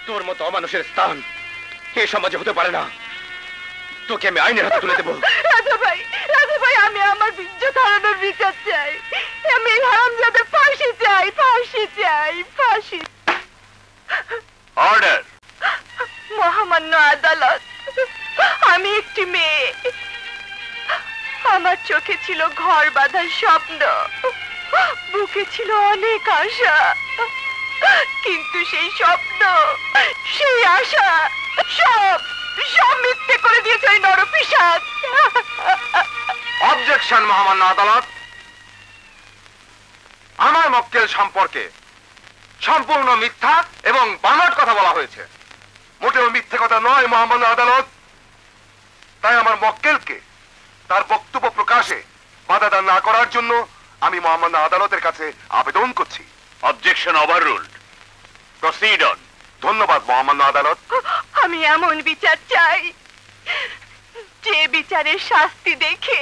তোর মতো অমানুষের স্থান এই সমাজে হতে পারে না। তোকে আমি আইনের হাতে তুলে দেবো। রাজা ভাই, আমি আমার ইজ্জত হারানোর বিচার চাই। আমি হারামজাদা ফাঁসি চাই। অর্ডার। মহামান্য আদালত, আমি একটি মেয়ে। আমার চোখে ছিল ঘর বাঁধার স্বপ্ন, বুকে ছিল অনেক আশা, কিন্তু সেই স্বপ্ন, সেই আশা সব মিথ্যে করে দিয়েছে ওই নরপিশাচ। অবজেকশন মহামান্য আদালত, আমার মক্কেল সম্পর্কে সম্পূর্ণ মিথ্যা এবং বানোয়াট কথা বলা হয়েছে। মোটেও মিথ্যে কথা নয় মহামান্য আদালত। তাই আমার মক্কেলকে তার বক্তব্য প্রকাশে বাধা দান না করার জন্য আমি মহামান্য আদালতের কাছে আবেদন করছি। Objection overruled. Proceed on. ধন্যবাদ মহামান্য আদালত। আমি এমন বিচার চাই যে বিচারের শাস্তি দেখে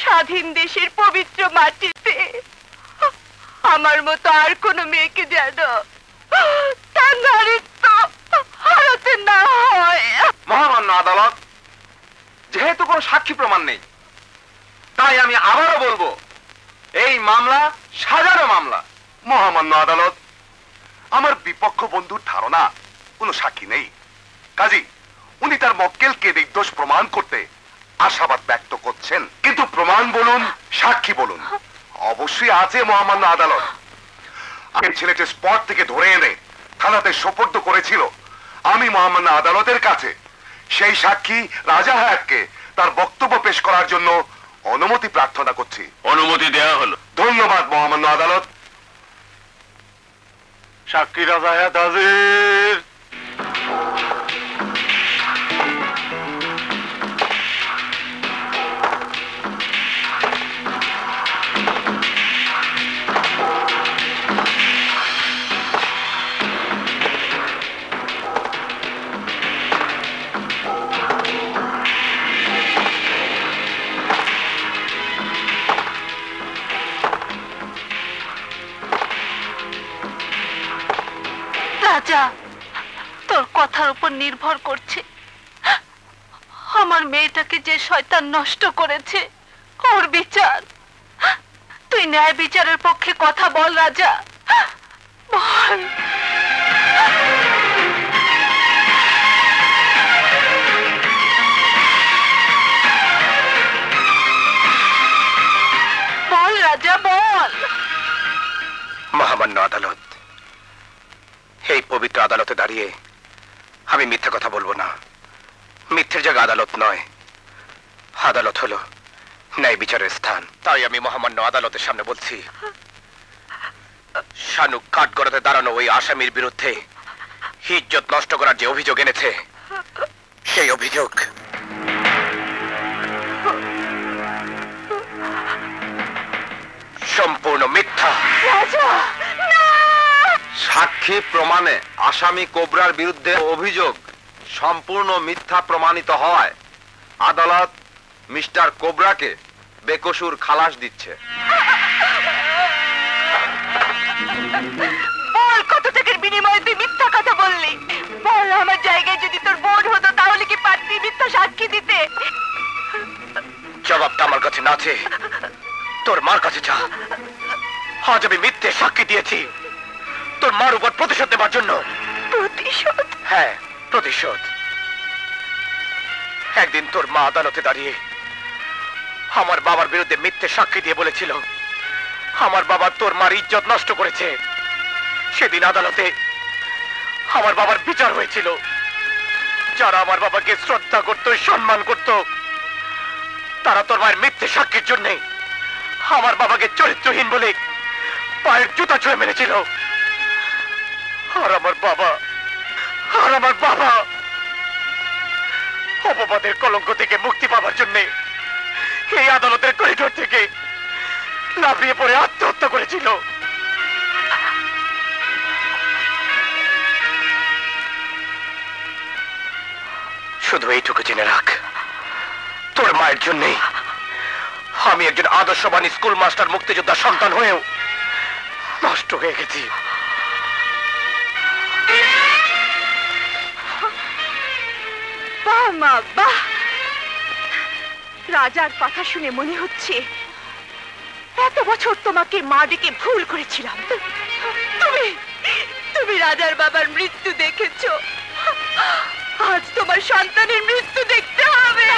স্বাধীন দেশের পবিত্র মাটিতে আমার মতো আর কোন মেয়েকে যেন তার নারীত্ব হারাতে না হয়। মহামান্য আদালত, যেহেতু কোনো সাক্ষী প্রমাণ নেই, তাই আমি আবারও বলবো এই মামলা সাজানো মামলা। মহামান্য আদালত, আমার বিপক্ষ বন্ধুর ধারণা কোনো সাক্ষী নেই, কাজী উনি তার মক্কেলকে নির্দোষ প্রমাণ করতে আশাবাদ ব্যক্ত করছেন। কিন্তু প্রমাণ বলুন, সাক্ষী বলুন, অবশ্যই আছে মহামান্য আদালত। এই ছেলেটি স্পট থেকে ধরে এনে থানাতে সোপর্দ করেছিল আমি মহামান্য আদালতের কাছে। সেই সাক্ষী রাজা হায়াতকে তার বক্তব্য পেশ করার জন্য অনুমতি প্রার্থনা করছি। অনুমতি দেওয়া হলো। ধন্যবাদ মহামান্য আদালত। সাক্ষী রাজা হায়াত হাজির। রাজা, তোর কথার উপর নির্ভর করছে আমার মেয়েটাকে যে শয়তান নষ্ট করেছে ওর বিচার। তুই ন্যায় বিচারের পক্ষে কথা বল রাজা, বল। বল রাজা, বল। মহামান্য আদালত, এই পবিত্র আদালতে দাঁড়িয়ে আমি মিথ্যা কথা বলবো না। মিথ্যের জায়গা আদালত নয়, আদালত হলো ন্যায় বিচারের স্থান। তাই আমি মহামান্য আদালতের সামনে বলছি, শানু কাঠগড়াতে দাঁড়ানো ওই আসামির বিরুদ্ধে ইজ্জত নষ্ট করার যে অভিযোগ এনেছে, সেই অভিযোগ সম্পূর্ণ মিথ্যা। সাক্ষী প্রমাণে আসামি কোবরার বিরুদ্ধে অভিযোগ সম্পূর্ণ মিথ্যা প্রমাণিত হয় আদালত মিস্টার কোবরাকে বেকসুর খালাস দিচ্ছে। বল, কত টাকার বিনিময়ে তুই মিথ্যা কথা বললি? বল, আমার জায়গায় যদি তোর বোন হতো তাহলে কি পারতি মিথ্যা সাক্ষী দিতে? জবাবটা আমার কাছে না আছে, তোর মার কাছে যা। আজ আমি মিথ্যে সাক্ষী দিয়েছি তোর মার উপর প্রতিশোধ নেবার জন্য। প্রতিশোধ? হ্যাঁ, প্রতিশোধ। একদিন তোর মা আদালতে দাঁড়িয়ে আমার বাবার বিরুদ্ধে মিথ্যে সাক্ষী দিয়ে বলেছিল আমার বাবা তোর মার ইজ্জত নষ্ট করেছে। সেদিন আদালতে আমার বাবার বিচার হয়েছিল। যারা আমার বাবাকে শ্রদ্ধা করত, সম্মান করত, তারা তোর মায়ের মিথ্যে সাক্ষীর জন্য আমার বাবাকে চরিত্রহীন বলে পায়ের জুতা ছুঁয়ে মেরেছিল। আর আমার বাবা অপবাদের কলঙ্ক থেকে মুক্তি পাবার জন্য এই আদালতের করিডোর থেকে লাফিয়ে পড়ে আত্মহত্যা করেছিল। শুধু এইটুকু জেনে রাখ, তোর মায়ের জন্যই আমি একজন আদর্শবান স্কুল মাস্টার মুক্তিযোদ্ধার সন্তান হয়েও নষ্ট হয়ে গেছি। মা বাহ, রাজার কথা শুনে মনে হচ্ছে এত বছর তোমাকে মা ডেকে ভুল করেছিলাম। তুমি তুমি রাজার বাবার মৃত্যু দেখেছো, আজ তোমার সন্তানের মৃত্যু দেখতে হবে।